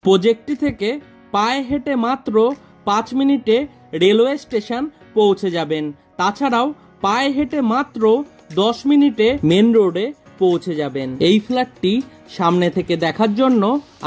প্রজেক্টটি থেকে পায়ে হেঁটে মাত্র 5 মিনিটে রেলওয়ে স্টেশন পৌঁছে যাবেন। তাছাড়াও পায়ে হেঁটে মাত্র 10 মিনিটে মেন রোডে পৌঁছে যাবেন। এই ফ্ল্যাটটি সামনে থেকে দেখার জন্য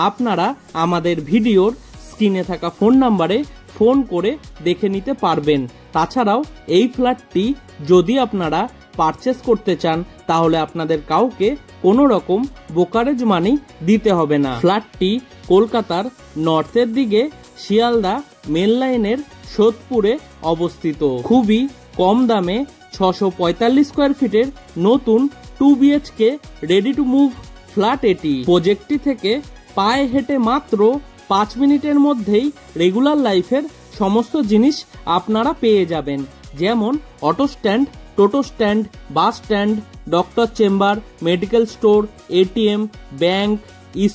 আপনারা আমাদের ভিডিওর স্ক্রিনে থাকা ফোন নাম্বারে ফোন করে দেখে নিতে পারবেন। তাছাড়াও এই ফ্ল্যাটটি যদি আপনারা পারচেস করতে চান তাহলে আপনাদের কাউকে কোনো রকম ব্রোকারেজ মানি দিতে হবে না। ফ্ল্যাটটি কলকাতার নর্থের দিকে শিয়ালদা মেন লাইনের সোদপুরে অবস্থিত। খুবই কম দামে 645 স্কোয়ার ফিটের নতুন 2 BHK ready to move flat এটি। প্রজেক্টটি থেকে পায়ে হেঁটে মাত্র 5 মিনিটের মধ্যেই রেগুলার লাইফের সমস্ত জিনিস আপনারা পেয়ে যাবেন, যেমন auto stand, toto stand, bus stand, doctor chamber, medical store, ATM, bank,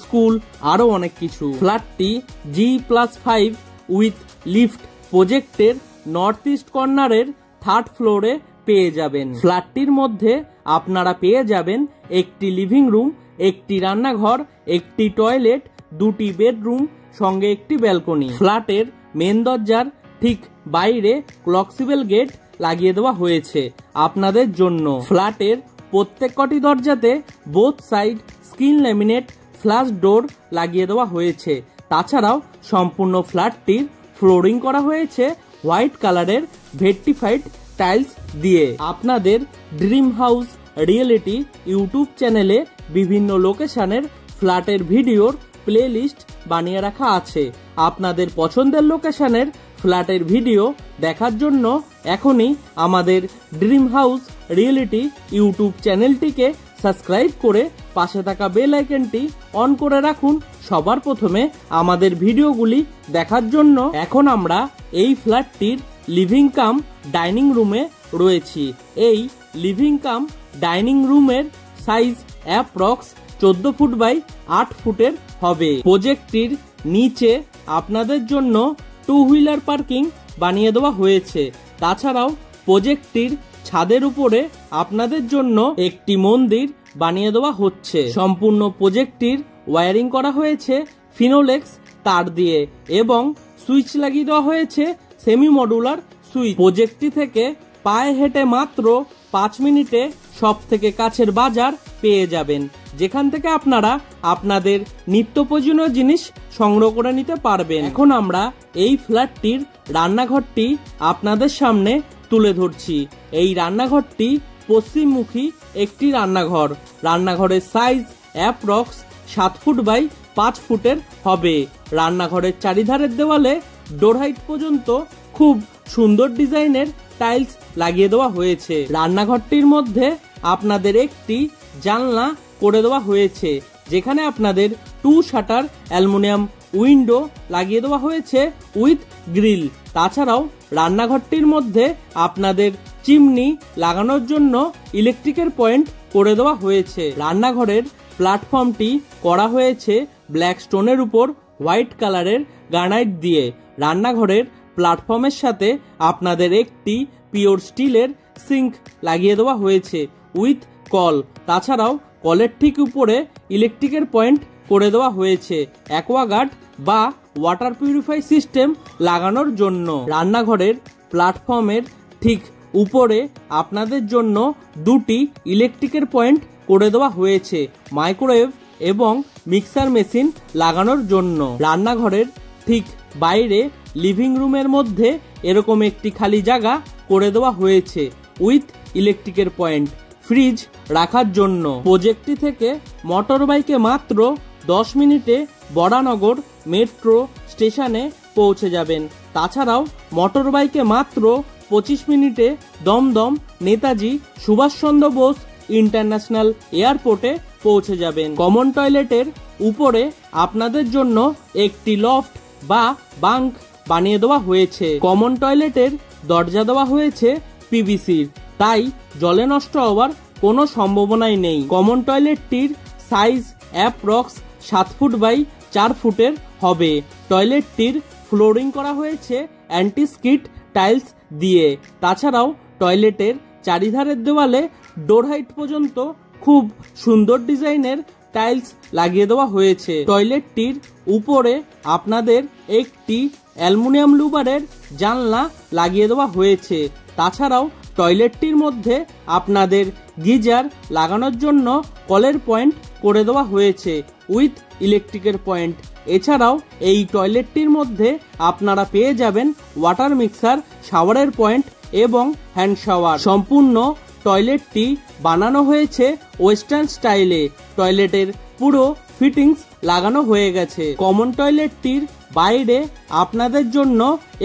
school, আরও অনেক কিছু। ফ্ল্যাটটি G+5 উইথ লিফট প্রজেক্টের নর্থ ইস্ট কর্নারের 3rd ফ্লোরে পেয়ে যাবেন। ফ্ল্যাটটির মধ্যে আপনারা পেয়ে যাবেন একটি লিভিং রুম, একটি রান্নাঘর, একটি টয়লেট, 2টি বেডরুম, সঙ্গে একটি ব্যালকনি। ফ্ল্যাটের মেন দরজার ঠিক বাইরে ক্লকসিবেল গেট লাগিয়ে দেওয়া হয়েছে আপনাদের জন্য। ফ্ল্যাটের প্রত্যেক কটি দরজাতে both side screen laminate flash door লাগিয়ে দেওয়া হয়েছে। তাছাড়াও সম্পূর্ণ ফ্ল্যাটটির ফ্লোরিং করা হয়েছে হোয়াইট কালারের ভেট্টিফাইড টাইলস দিয়ে। আপনাদের ড্রিম হাউস রিয়েলিটি ইউটিউব চ্যানেলে বিভিন্ন লোকেশনের ফ্ল্যাটের ভিডিওর প্লেলিস্ট বানিয়ে রাখা আছে। আপনাদের পছন্দের লোকেশনের ফ্ল্যাটের ভিডিও দেখার জন্য এখনই আমাদের ড্রিম হাউস রিয়েলিটি ইউটিউব চ্যানেলটিকে সাবস্ক্রাইব করে পাশে থাকা বেল আইকনটি অন করে রাখুন সবার প্রথমে আমাদের ভিডিওগুলি দেখার জন্য। এখন আমরা এই ফ্ল্যাটটির লিভিং কাম ডাইনিং রুমে রয়েছি। এই লিভিং কাম ডাইনিং রুমের সাইজ অ্যাপ্রক্স 14 ফুট বাই 8 ফুটের হবে। প্রজেক্টটির নিচে আপনাদের জন্য 2 হুইলার পার্কিং বানিয়ে দেওয়া হয়েছে। তাছাড়াও প্রজেক্টটির ছাদের উপরে আপনাদের জন্য একটি মন্দির বানিয়ে দেওয়া হচ্ছে। সম্পূর্ণ প্রজেক্টটির ওয়্যারিং করা হয়েছে ফিনোলেক্স তার দিয়ে এবং সুইচ লাগিয়ে দেওয়া হয়েছে সেমি মডুলার সুইচ। প্রজেক্টটি থেকে পায়ে হেঁটে মাত্র 5 মিনিটে সব থেকে কাছের বাজার পেয়ে যাবেন, যেখান থেকে আপনারা আপনাদের নিত্য প্রয়োজনীয় জিনিস সংগ্রহ করে নিতে পারবেন। এখন আমরা এই ফ্ল্যাটটির রান্নাঘরটি আপনাদের সামনে তুলে ধরছি। এই রান্নাঘরটি পশ্চিমমুখী একটি রান্নাঘর। রান্নাঘরের সাইজ অ্যাপ্রক্স 7 ফুট বাই 5 ফুটের হবে। রান্নাঘরের চারিধারের দেওয়ালে ডোর হাইট পর্যন্ত খুব সুন্দর ডিজাইনের টাইলস লাগিয়ে দেওয়া হয়েছে। রান্নাঘরটির মধ্যে আপনাদের একটি জানলা করে দেওয়া হয়েছে, যেখানে আপনাদের 2 শাটার অ্যালুমিনিয়াম উইন্ডো লাগিয়ে দেওয়া হয়েছে উইথ গ্রিল। তাছাড়াও রান্নাঘরটির মধ্যে আপনাদের চিমনি লাগানোর জন্য ইলেকট্রিকের পয়েন্ট করে দেওয়া হয়েছে। রান্নাঘরের প্ল্যাটফর্মটি করা হয়েছে ব্ল্যাক স্টোনের উপর হোয়াইট কালারের গ্রানাইট দিয়ে। রান্নাঘরের প্ল্যাটফর্মের সাথে আপনাদের একটি পিওর স্টিলের সিঙ্ক লাগিয়ে দেওয়া হয়েছে উইথ কল। তাছাড়াও কলের ঠিক উপরে ইলেকট্রিকের পয়েন্ট করে দেওয়া হয়েছে অ্যাকোয়াগার্ড বা ওয়াটার পিউরিফাই সিস্টেম লাগানোর জন্য। রান্নাঘরের প্ল্যাটফর্মের ঠিক উপরে আপনাদের জন্য 2টি ইলেকট্রিকের পয়েন্ট করে দেওয়া হয়েছে মাইক্রোওয়েভ এবং মিক্সার মেশিন লাগানোর জন্য। রান্নাঘরের ঠিক বাইরে লিভিং রুমের মধ্যে এরকম একটি খালি জায়গা করে দেওয়া হয়েছে উইথ ইলেকট্রিকের পয়েন্ট ফ্রিজ রাখার জন্য। প্রজেক্টটি থেকে মোটর বাইকে মাত্র 10 মিনিটে বরানগর মেট্রো স্টেশনে পৌঁছে যাবেন। তাছাড়াও মোটর বাইকে মাত্র 25 মিনিটে দমদম নেতাজি সুভাষচন্দ্র বোস ইন্টারন্যাশনাল এয়ারপোর্টে পৌঁছে যাবেন। কমন টয়লেটের উপরে আপনাদের জন্য একটি লফট বা বাঙ্ক বানিয়ে দেওয়া হয়েছে। কমন টয়লেটের দরজা দেওয়া হয়েছে PVCর, তাই জলে নষ্ট হওয়ার কোনো সম্ভাবনাই নেই। কমন টয়লেটটির সাইজ অ্যাপ্রক্স 7 ফুট বাই 4 ফুটের হবে। টয়লেটটির ফ্লোরিং করা হয়েছে অ্যান্টি স্কিড টাইলস দিয়ে। তাছাড়াও টয়লেটের চারিধারের দেওয়ালে ডোর হাইট পর্যন্ত খুব সুন্দর ডিজাইনের টাইলস লাগিয়ে দেওয়া হয়েছে। টয়লেটটির উপরে আপনাদের একটি অ্যালুমিনিয়াম লুবারের জানলা লাগিয়ে দেওয়া হয়েছে। তাছাড়াও টয়লেটটির মধ্যে আপনাদের গিজার লাগানোর জন্য কলের পয়েন্ট করে দেওয়া হয়েছে উইথ ইলেকট্রিকের পয়েন্ট। এছাড়াও এই টয়লেটটির মধ্যে আপনারা পেয়ে যাবেন ওয়াটার মিক্সার, শাওয়ারের পয়েন্ট এবং হ্যান্ড শাওয়ার। সম্পূর্ণ টয়লেটটি বানানো হয়েছে ওয়েস্টার্ন স্টাইলে। টয়লেটের পুরো ফিটিংস লাগানো হয়ে গেছে। কমন টয়লেটটির বাইরে আপনাদের জন্য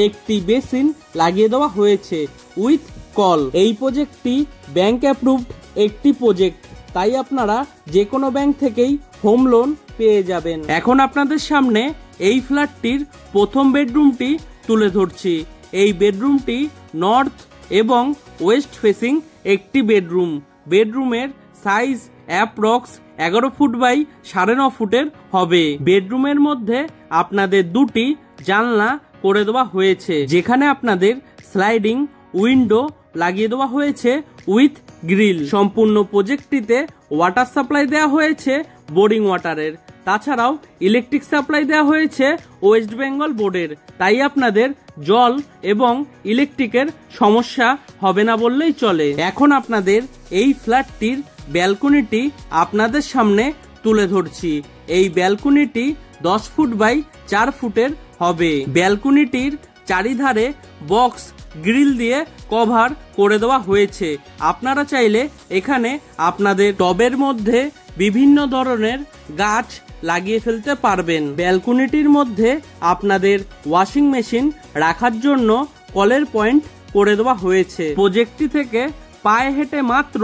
একটি বেসিন লাগিয়ে দেওয়া হয়েছে উইথ কল। এই প্রজেক্টটি ব্যাংক অ্যাপ্রুভড একটি প্রজেক্ট, তাই আপনারা যে কোনো ব্যাংক থেকেই হোম লোন পেয়ে যাবেন। এখন আপনাদের সামনে এই ফ্ল্যাটটির প্রথম বেডরুমটি তুলে ধরছি। এই বেডরুমটি নর্থ এবং ওয়েস্ট ফেসিং একটি বেডরুম। বেডরুমের সাইজ অ্যাপ্রক্স 11 ফুট বাই 9.5 ফুটের হবে। বেডরুমের মধ্যে আপনাদের দুটি জানলা করে দেওয়া হয়েছে, যেখানে আপনাদের স্লাইডিং উইন্ডো লাগিয়ে দেওয়া হয়েছে উইথ গ্রিল। সম্পূর্ণ প্রজেক্টটিতে ওয়াটার সাপ্লাই দেওয়া হয়েছে বোরিং ওয়াটারের। তাছাড়াও ইলেকট্রিক সাপ্লাই দেওয়া হয়েছে ওয়েস্ট বেঙ্গল বোর্ডের, তাই আপনাদের জল এবং ইলেকট্রিকের সমস্যা হবে না বললেই চলে। এখন আপনাদের এই ফ্ল্যাটটির ব্যালকনিটি আপনাদের সামনে তুলে ধরছি। এই ব্যালকনিটি 10 ফুট বাই 4 ফুটের হবে। ব্যালকনিটির চারিধারে বক্স গ্রিল দিয়ে কভার করে দেওয়া হয়েছে। আপনারা চাইলে এখানে আপনাদের টবের মধ্যে বিভিন্ন ধরনের গাছ লাগিয়ে ফেলতে পারবেন। ব্যালকনিটির মধ্যে আপনাদের ওয়াশিং মেশিন রাখার জন্য কলের পয়েন্ট করে দেওয়া হয়েছে। প্রজেক্টটি থেকে পায়ে হেঁটে মাত্র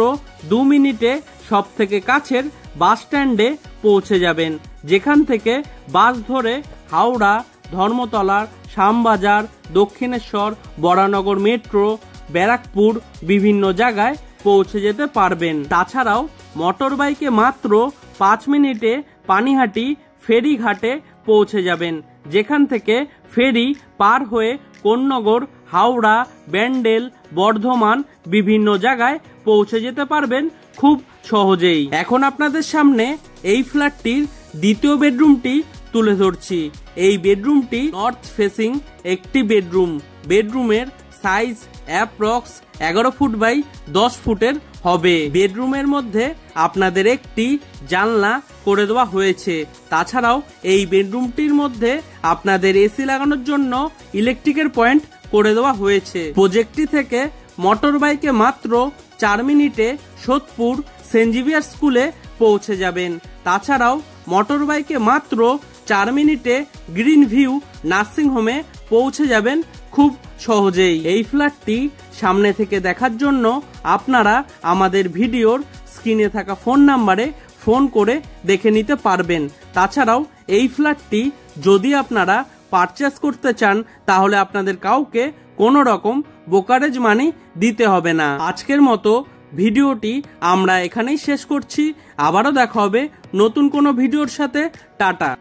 2 মিনিটে সব থেকে কাছের বাস স্ট্যান্ডে পৌঁছে যাবেন, যেখান থেকে বাস ধরে হাওড়া, ধর্মতলা, শ্যামবাজার, দক্ষিণেশ্বর, বরানগর মেট্রো, ব্যারাকপুর বিভিন্ন জায়গায় পৌঁছে যেতে পারবেন। তাছাড়াও মোটর বাইকে মাত্র 5 মিনিটে পানিহাটি ফেরি ঘাটে পৌঁছে যাবেন, যেখান থেকে ফেরি পার হয়ে কোন্নগর, হাওড়া, ব্যান্ডেল, বর্ধমান বিভিন্ন জায়গায় পৌঁছে যেতে পারবেন খুব সহজেই। এখন আপনাদের সামনে এই ফ্ল্যাটটির দ্বিতীয় বেডরুমটি তুলে ধরছি। এই বেডরুমটি নর্থ ফেসিং একটি বেডরুম। বেডরুমের সাইজ অ্যাপ্রক্স 11 ফুট বাই 10 ফুটের হবে। বেডরুমের মধ্যে আপনাদের একটি জানলা করে দেওয়া হয়েছে। তাছাড়াও এই বেডরুমটির মধ্যে আপনাদের এসি লাগানোর জন্য ইলেকট্রিকের পয়েন্ট করে দেওয়া হয়েছে। প্রজেক্টটি থেকে মোটর বাইকে মাত্র 4 মিনিটে সোদপুর সেন্ট জেভিয়ার স্কুলে পৌঁছে যাবেন। তাছাড়াও মোটর বাইকে মাত্র 4 মিনিটে গ্রিন ভিউ নার্সিং হোমে পৌঁছে যাবেন খুব সহজেই। এই ফ্ল্যাটটি সামনে থেকে দেখার জন্য আপনারা আমাদের ভিডিওর স্ক্রিনে থাকা ফোন নাম্বারে ফোন করে দেখে নিতে পারবেন। তাছাড়াও এই ফ্ল্যাটটি যদি আপনারা পারচেস করতে চান, তাহলে আপনাদের কাউকে কোনো রকম ব্রোকারেজ মানি দিতে হবে না। আজকের মতো ভিডিওটি আমরা এখানেই শেষ করছি। আবারও দেখা হবে নতুন কোনো ভিডিওর সাথে। টাটা।